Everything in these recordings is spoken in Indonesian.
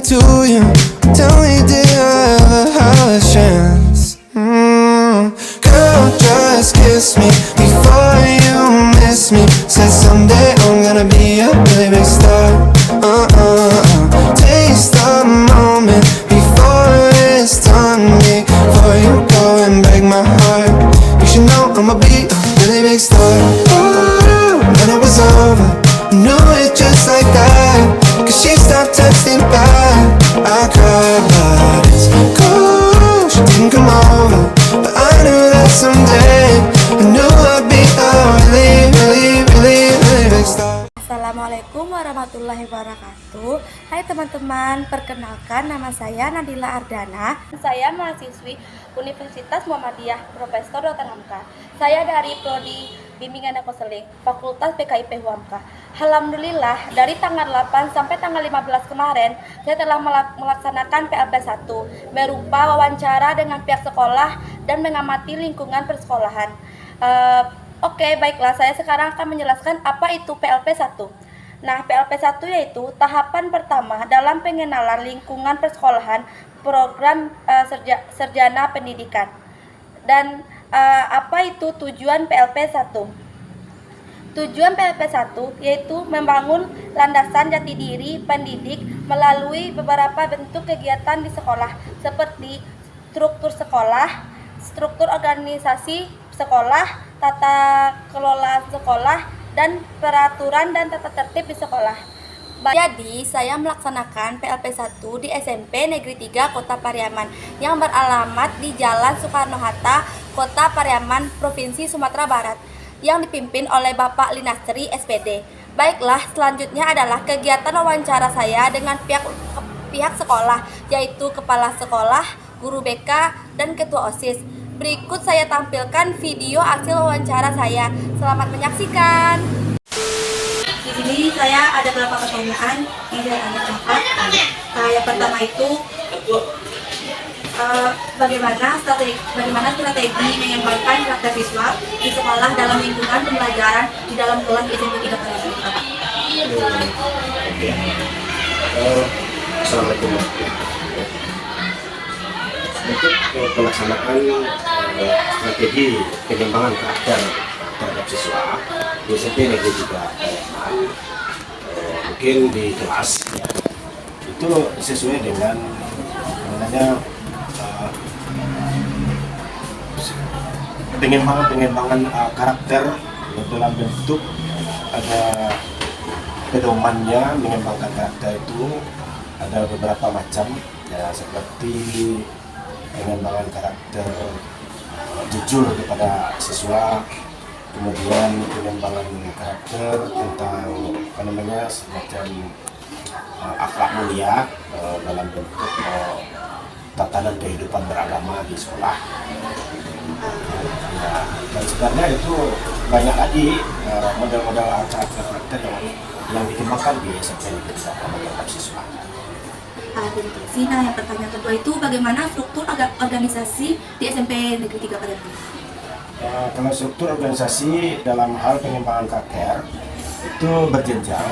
to you. Tell me, did I ever have a chance? Girl, just kiss me before you miss me. Said someday I'm gonna be a really big star. Taste the moment before it's done. Before you go and break my heart, you should know I'ma be a really big star. Ooh, when it was over, I knew it just like that. Cause she stopped texting back. I cried, but it's cool. She didn't come over, but I knew that someday I knew I'd be a really big star. Assalamualaikum warahmatullahi wabarakatuh. Hai teman-teman, perkenalkan nama saya Nadila Ardana. Saya mahasiswi Universitas Muhammadiyah Profesor Dr. Hamka. Saya dari Prodi Bimbingan dan Konseling Fakultas PKIP Huamka. Alhamdulillah, dari tanggal 8 sampai tanggal 15 kemarin, saya telah melaksanakan PLP 1 berupa wawancara dengan pihak sekolah dan mengamati lingkungan persekolahan. Oke, baiklah, saya sekarang akan menjelaskan apa itu PLP 1. Nah, PLP 1 yaitu tahapan pertama dalam pengenalan lingkungan persekolahan program Sarjana Pendidikan. Dan apa itu tujuan PLP 1? Tujuan PLP 1 yaitu membangun landasan jati diri pendidik melalui beberapa bentuk kegiatan di sekolah seperti struktur sekolah, struktur organisasi sekolah, tata kelola sekolah, dan peraturan dan tata tertib di sekolah. Jadi, saya melaksanakan PLP 1 di SMP Negeri 3 Kota Pariaman yang beralamat di Jalan Soekarno-Hatta, Kota Pariaman, Provinsi Sumatera Barat, yang dipimpin oleh Bapak Linastri SPD. Baiklah, selanjutnya adalah kegiatan wawancara saya dengan pihak sekolah, yaitu kepala sekolah, guru BK, dan ketua OSIS. Berikut saya tampilkan video hasil wawancara saya. Selamat menyaksikan. Di sini saya ada beberapa pertanyaan yang saya tanyakan Bapak. Yang pertama itu bagaimana strategi mengembangkan karakter siswa di sekolah dalam lingkungan pembelajaran di dalam kelas SMP 3 Pariaman, Bapak? Assalamualaikum. Untuk pelaksanaan strategi pengembangan karakter terhadap siswa di SMP Negeri 3 Pariaman, mungkin di kelas ya, itu sesuai dengan pengembangan karakter dalam bentuk ada pedomannya. Mengembangkan karakter itu ada beberapa macam ya, seperti pengembangan karakter jujur kepada siswa, kemudian pengembangan karakter tentang semacam akhlak mulia dalam bentuk tatanan kehidupan beragama di sekolah. Ya, dan sebenarnya itu banyak lagi model-model karakter yang dikembangkan di SMP Negeri 3 Pariaman siswa. Nah, yang pertanyaan kedua itu bagaimana struktur organisasi di SMP Negeri 3 Pariaman? Kalau struktur organisasi dalam hal pengembangan karakter itu berjenjang,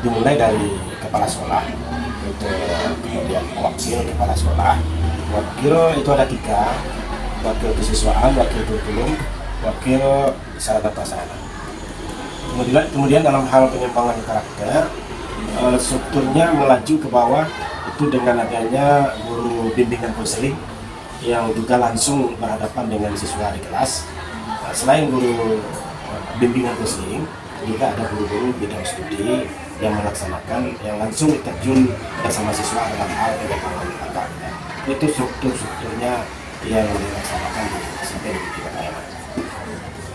dimulai dari kepala sekolah, kemudian wakil kepala sekolah. Wakil itu ada 3, wakil kesiswaan, wakil kurikulum, wakil sarana prasarana. Kemudian dalam hal pengembangan karakter, strukturnya melaju ke bawah itu dengan adanya guru bimbingan konseling yang juga langsung berhadapan dengan siswa di kelas. Selain guru bimbingan konseling, juga ada guru-guru bidang studi yang melaksanakan, yang langsung terjun bersama siswa dalam hal pengembangan karakter. Itu strukturnya yang dilaksanakan di SMP Negeri 3 Pariaman.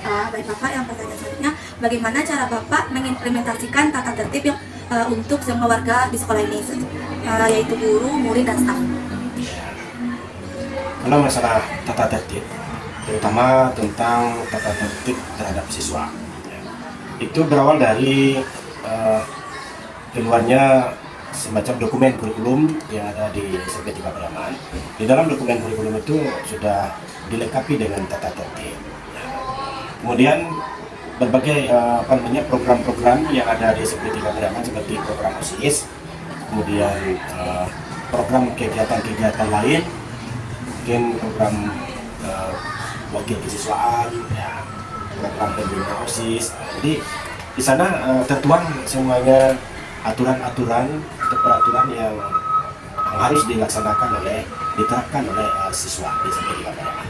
Baik Bapak, yang pertanyaan selanjutnya, bagaimana cara Bapak mengimplementasikan tata tertib yang untuk semua warga di sekolah ini, yaitu guru, murid, dan staf? Kalau masalah tata tertib, terutama tentang tata tertib terhadap siswa, itu berawal dari keluarnya semacam dokumen kurikulum yang ada di SMP 3 Pariaman. Di dalam dokumen kurikulum itu sudah dilengkapi dengan tata tertib. Kemudian berbagai program-program yang ada di SMP 3 Pariaman seperti program OSIS, kemudian program kegiatan-kegiatan lain, mungkin program wakil kesiswaan, ya, program pembina OSIS. Jadi di sana tertuang semuanya aturan-aturan atau peraturan yang harus diterapkan oleh siswa di SMP 3 Pariaman.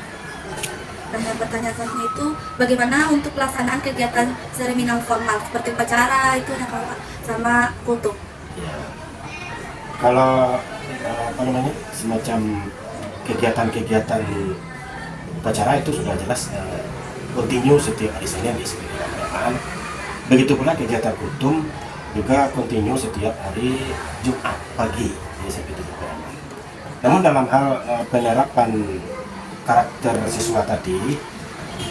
Nah, yang pertanyaan selanjutnya itu bagaimana untuk pelaksanaan kegiatan seremonial formal seperti upacara itu ada Pak sama kultum. Ya. Kalau semacam kegiatan-kegiatan upacara itu sudah jelas kontinu setiap hari Senin di SMP 3 Pariaman. Begitu pula kegiatan kultum juga kontinu setiap hari Jumat pagi di SMP 3 Pariaman. Namun dalam hal penerapan karakter siswa tadi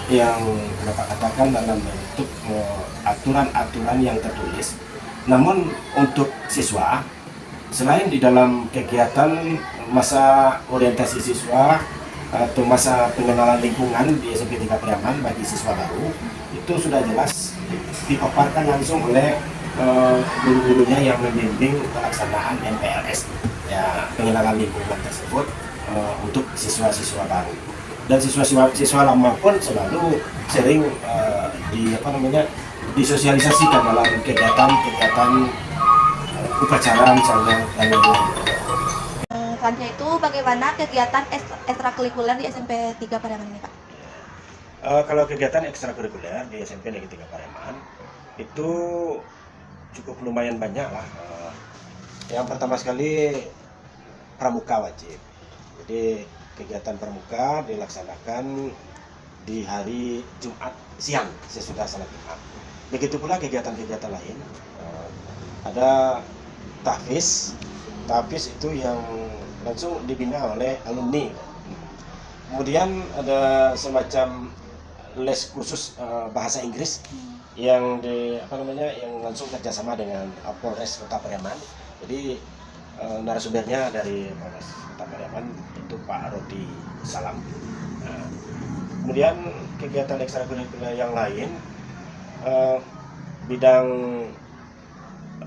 yang Bapak katakan dalam bentuk aturan-aturan yang tertulis, namun untuk siswa selain di dalam kegiatan masa orientasi siswa atau masa pengenalan lingkungan di SMP 3 Pariaman bagi siswa baru, itu sudah jelas dipaparkan langsung oleh guru-gurunya yang membimbing pelaksanaan MPLS, ya, pengenalan lingkungan tersebut untuk siswa-siswa baru. Dan siswa lama pun selalu sering disosialisasikan dalam kegiatan-kegiatan upacara misalnya dan lain-lain. Selanjutnya itu bagaimana kegiatan ekstrakurikuler di SMP 3 Pariaman ini, Pak? Kalau kegiatan ekstrakurikuler di SMP Negeri 3 Pariaman itu cukup lumayan banyak lah. Yang pertama sekali pramuka wajib. Jadi kegiatan pramuka dilaksanakan di hari Jumat siang sesudah salat Jumat. Begitu pula kegiatan-kegiatan lain. Ada tahfiz itu yang langsung dibina oleh alumni. Kemudian ada semacam les khusus bahasa Inggris yang yang langsung kerjasama dengan Polres Kota Pariaman. Jadi narasumbernya dari Polres Kota Pariaman itu Pak Rodi Salam. Nah, kemudian kegiatan ekstrakurikuler yang lain bidang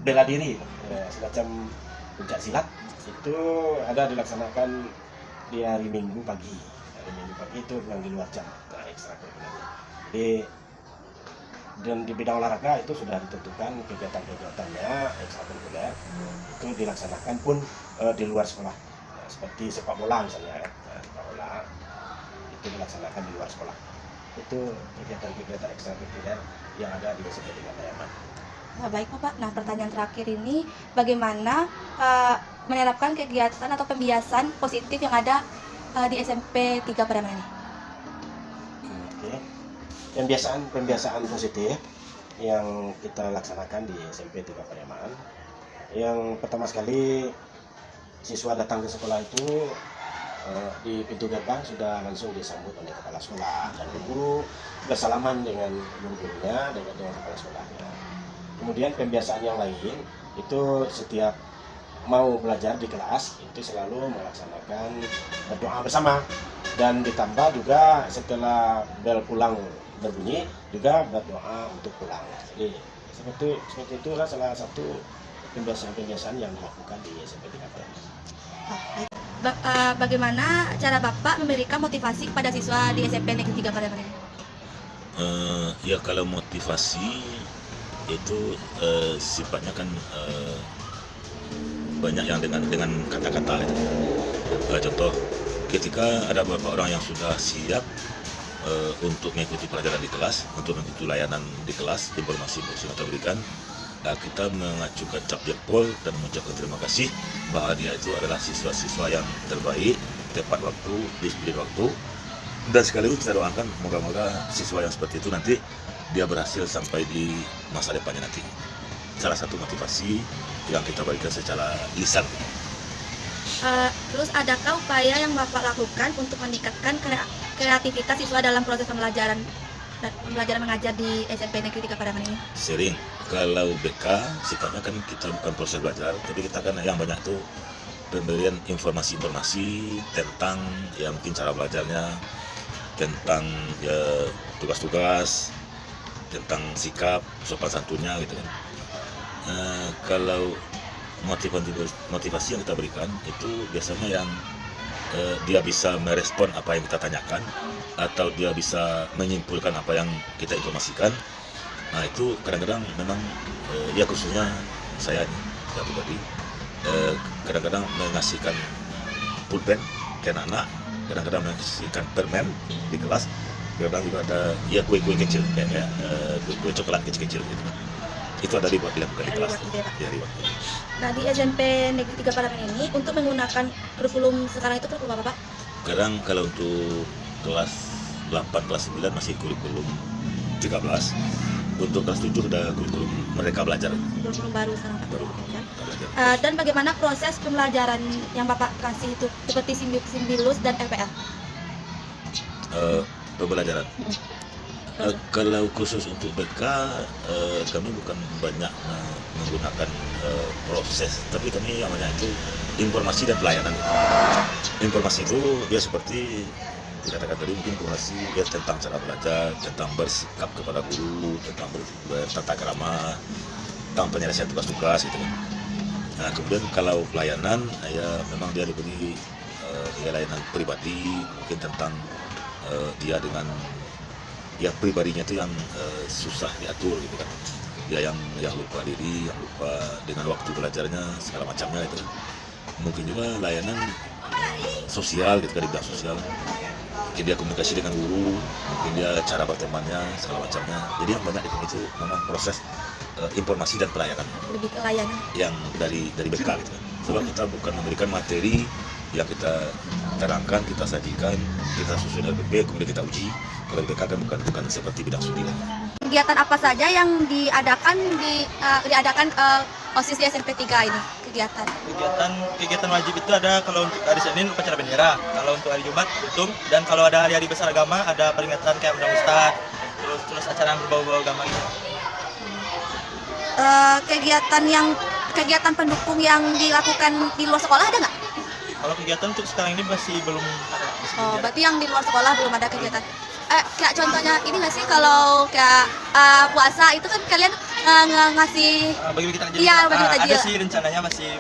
bela diri, semacam pencak silat itu ada dilaksanakan di hari Minggu pagi. Hari Minggu pagi itu yang di luar jam ekstrakurikulernya. Dan di bidang olahraga itu sudah ditentukan kegiatan-kegiatannya ekstrakurikuler itu dilaksanakan pun di luar sekolah, seperti sepak bola misalnya, sepak bola itu dilaksanakan di luar sekolah. Itu kegiatan-kegiatan ekstrakurikuler yang ada di SMP 3 Pariaman. Nah, baik Pak. Nah, pertanyaan terakhir ini bagaimana menerapkan kegiatan atau pembiasan positif yang ada di SMP 3 Pariaman ini? Oke. Pembiasaan positif yang kita laksanakan di SMP 3 Pariaman. Yang pertama sekali siswa datang ke sekolah itu di pintu gerbang sudah langsung disambut oleh kepala sekolah dan guru, bersalaman dengan guru-gurunya dengan kepala sekolahnya. Kemudian pembiasaan yang lain itu setiap mau belajar di kelas itu selalu melaksanakan berdoa bersama, dan ditambah juga setelah bel pulang berbunyi juga berdoa untuk pulang. Jadi seperti itulah salah satu pembiasaan yang dilakukan di SMP 3 Pariaman. Bagaimana cara Bapak memberikan motivasi kepada siswa di SMP Negeri 3 Pariaman ini? Ya, kalau motivasi itu sifatnya kan banyak yang dengan kata-kata. Contoh, ketika ada beberapa orang yang sudah siap untuk mengikuti pelajaran di kelas, untuk mengikuti layanan di kelas, informasi yang kita berikan, kita mengajukan cap jempol dan mengucapkan terima kasih bahwa dia itu adalah siswa-siswa yang terbaik, tepat waktu, disiplin waktu, dan sekaligus kita doakan moga-moga siswa yang seperti itu nanti dia berhasil sampai di masa depannya nanti. Salah satu motivasi yang kita berikan secara lisan. Terus adakah upaya yang Bapak lakukan untuk meningkatkan kreativitas siswa dalam proses pembelajaran mengajar di SMP Negeri 3 Pariaman ini? Sering. Kalau BK sifatnya kan kita bukan proses belajar, tapi kita kan yang banyak tuh pemberian informasi-informasi tentang ya mungkin cara belajarnya, tentang ya tugas-tugas, tentang sikap, sopan santunnya gitu kan. Kalau motivasi yang kita berikan itu biasanya yang dia bisa merespon apa yang kita tanyakan atau dia bisa menyimpulkan apa yang kita informasikan. Nah itu kadang-kadang memang ya khususnya saya pribadi kadang-kadang mengasihkan pulpen ke anak-anak, kadang-kadang mengasihkan permen di kelas, kadang-kadang juga ada ya kue-kue kecil kayak kue coklat kecil-kecil gitu. Itu ada dilakukan di kelas. Ya, Nah di SMP Negeri 3 Parakan ini untuk menggunakan kurikulum sekarang itu kurikulum apa Pak? Kadang kalau untuk kelas 8, kelas 9 masih kurikulum 13. Untuk kelas 7 sudah kurikulum Merdeka Belajar. Kurikulum baru sekarang Pak. Baru Kan? belajar. Dan bagaimana proses pembelajaran yang Bapak kasih itu seperti Simbilus dan FPL? Pembelajaran. Kalau khusus untuk BK, kami bukan banyak menggunakan proses, tapi kami yang banyak itu informasi dan pelayanan. Informasi itu dia seperti dikatakan tadi, mungkin informasi dia tentang cara belajar, tentang bersikap kepada guru, tentang bertata krama, tentang penyelesaian tugas-tugas gitu kan. Nah kemudian kalau pelayanan, ya memang dia diberi layanan pribadi, mungkin tentang dia dengan ya pribadinya itu yang susah diatur gitu kan, dia yang lupa diri, yang lupa dengan waktu belajarnya segala macamnya itu. Mungkin juga layanan sosial gitu kan, di bidang sosial, mungkin dia komunikasi dengan guru, mungkin dia cara bertemannya segala macamnya. Jadi yang banyak itu memang proses informasi dan pelayanan, Lebih ke layanan. yang dari BK gitu kan. Sebab kita bukan memberikan materi yang kita terangkan, kita sajikan, kita susun RPP, kemudian kita uji. Kalau BK kan bukan seperti bidang studi. Kegiatan apa saja yang diadakan OSIS di SMP 3 ini? Kegiatan wajib itu ada kalau untuk hari Senin upacara bendera, kalau untuk hari Jumat hitung, dan kalau ada hari-hari besar agama ada peringatan kayak undang ustad, terus acara yang berbau-bau agama gitu. Kegiatan pendukung yang dilakukan di luar sekolah ada nggak? Kalau kegiatan untuk sekarang ini masih belum ada. Oh, berarti yang di luar sekolah belum ada kegiatan. Kayak contohnya ini nggak sih, kalau kayak puasa itu kan kalian ngasih Bagi-bagi takjil. Iya, bagi-bagi takjil. Ada sih rencananya masih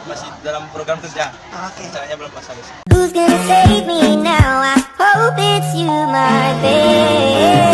dalam program kerja. Oke. Rencananya belum pas habis. Who's gonna save me now? I hope it's you, my babe.